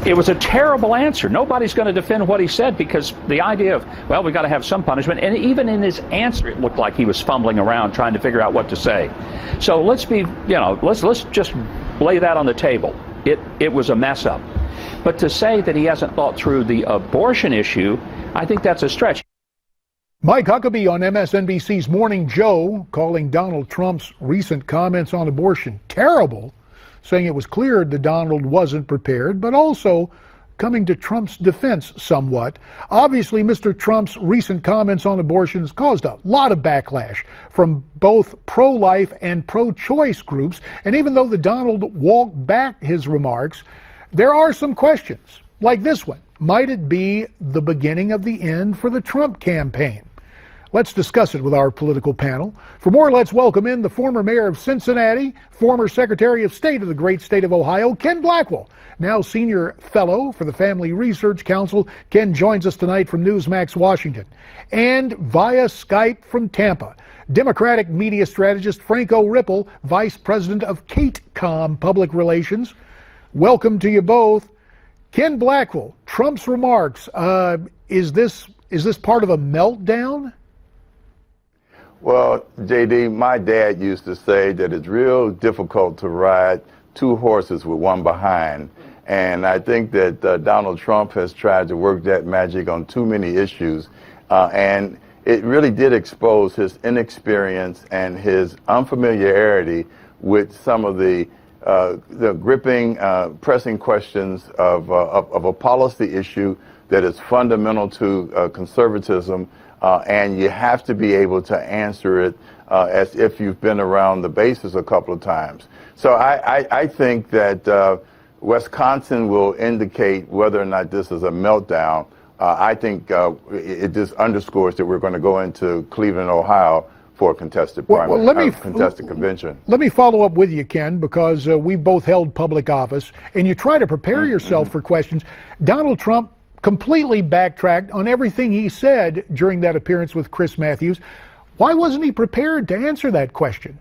It was a terrible answer. Nobody's going to defend what he said because the idea of, well, we got to have some punishment. And even in his answer, it looked like he was fumbling around trying to figure out what to say. So let's just lay that on the table. It was a mess up. But to say that he hasn't thought through the abortion issue, I think that's a stretch. Mike Huckabee on MSNBC's Morning Joe calling Donald Trump's recent comments on abortion terrible, saying it was clear that Donald wasn't prepared, but also coming to Trump's defense somewhat. Obviously, Mr. Trump's recent comments on abortions caused a lot of backlash from both pro-life and pro-choice groups. And even though the Donald walked back his remarks, there are some questions, like this one. Might it be the beginning of the end for the Trump campaign? Let's discuss it with our political panel. For more, let's welcome in the former mayor of Cincinnati, former Secretary of State of the great state of Ohio, Ken Blackwell, now senior fellow for the Family Research Council. Ken joins us tonight from Newsmax, Washington. And via Skype from Tampa, Democratic media strategist Franco Ripple, Vice President of KateCom Public Relations. Welcome to you both. Ken Blackwell, Trump's remarks, is this part of a meltdown? Well, JD, my dad used to say that it's real difficult to ride two horses with one behind. And I think that Donald Trump has tried to work that magic on too many issues. And it really did expose his inexperience and his unfamiliarity with some of the gripping, pressing questions of a policy issue that is fundamental to conservatism. And you have to be able to answer it as if you've been around the bases a couple of times. So I think that Wisconsin will indicate whether or not this is a meltdown. I think it just underscores that we're going to go into Cleveland, Ohio for a contested primary, contested convention. Let me follow up with you, Ken, because we both held public office, and you try to prepare yourself for questions. Donald Trump completely backtracked on everything he said during that appearance with Chris Matthews. Why wasn't he prepared to answer that question?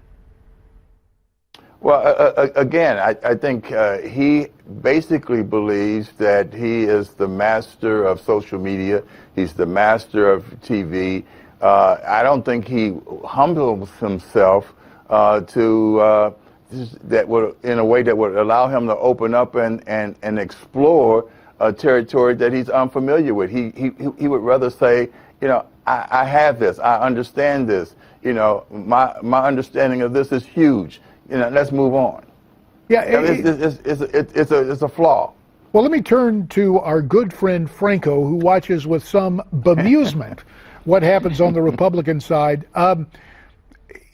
Well, again, I think he basically believes that he is the master of social media. He's the master of TV. I don't think he humbles himself to that would, in a way that would allow him to open up and explore a territory that he's unfamiliar with. He would rather say, you know, I have this, I understand this, you know, my understanding of this is huge. You know, let's move on. Yeah, it's a flaw. Well, let me turn to our good friend Franco, who watches with some bemusement what happens on the Republican side.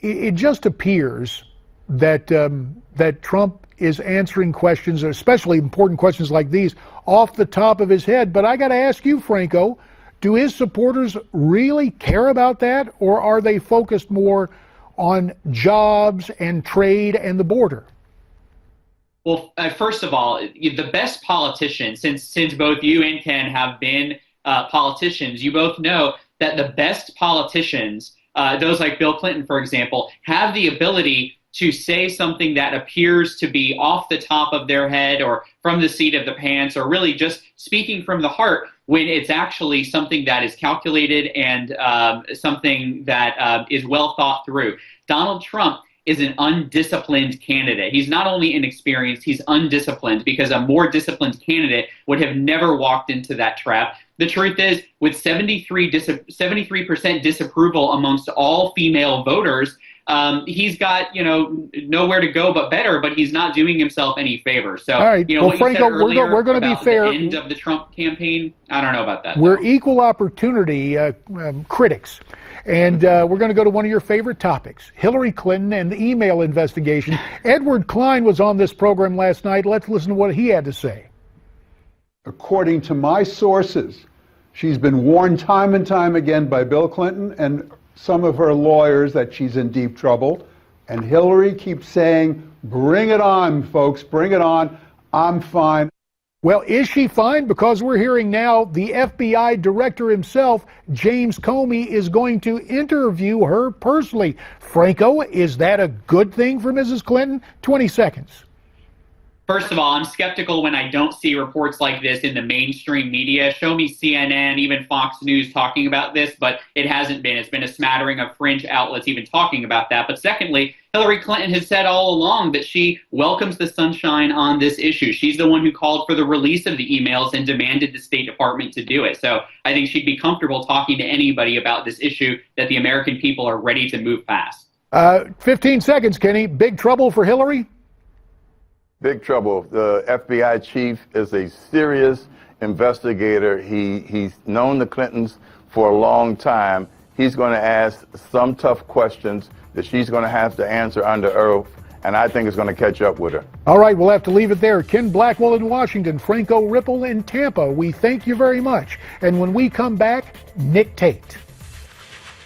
It just appears that that Trump is answering questions, especially important questions like these, off the top of his head. But I got to ask you, Franco, do his supporters really care about that, or are they focused more on jobs and trade and the border? Well, first of all, the best politicians, since both you and Ken have been politicians, you both know that the best politicians, those like Bill Clinton, for example, have the ability to say something that appears to be off the top of their head or from the seat of the pants or really just speaking from the heart when it's actually something that is calculated and something that is well thought through. Donald Trump is an undisciplined candidate. He's not only inexperienced, he's undisciplined, because a more disciplined candidate would have never walked into that trap. The truth is, with 73% disapproval amongst all female voters, he's got, nowhere to go but better, but he's not doing himself any favors. So, all right. Well, Franco, we're going to be fair. The end of the Trump campaign, I don't know about that. We're equal opportunity critics. And we're going to go to one of your favorite topics, Hillary Clinton and the email investigation. Edward Klein was on this program last night. Let's listen to what he had to say. According to my sources, she's been warned time and time again by Bill Clinton and some of her lawyers that she's in deep trouble. And Hillary keeps saying, bring it on, folks, bring it on. I'm fine. Well, is she fine? Because we're hearing now the FBI director himself, James Comey, is going to interview her personally. Franco, is that a good thing for Mrs. Clinton? 20 seconds. First of all, I'm skeptical when I don't see reports like this in the mainstream media. Show me CNN, even Fox News talking about this, but it hasn't been. It's been a smattering of fringe outlets even talking about that. But secondly, Hillary Clinton has said all along that she welcomes the sunshine on this issue. She's the one who called for the release of the emails and demanded the State Department to do it. So I think she'd be comfortable talking to anybody about this issue that the American people are ready to move past. 15 seconds, Kenny. Big trouble for Hillary? Big trouble. The FBI chief is a serious investigator. He's known the Clintons for a long time. He's going to ask some tough questions that she's going to have to answer under oath, and I think it's going to catch up with her. All right, we'll have to leave it there. Ken Blackwell in Washington, Franco Ripple in Tampa. We thank you very much. And when we come back, Nick Tate.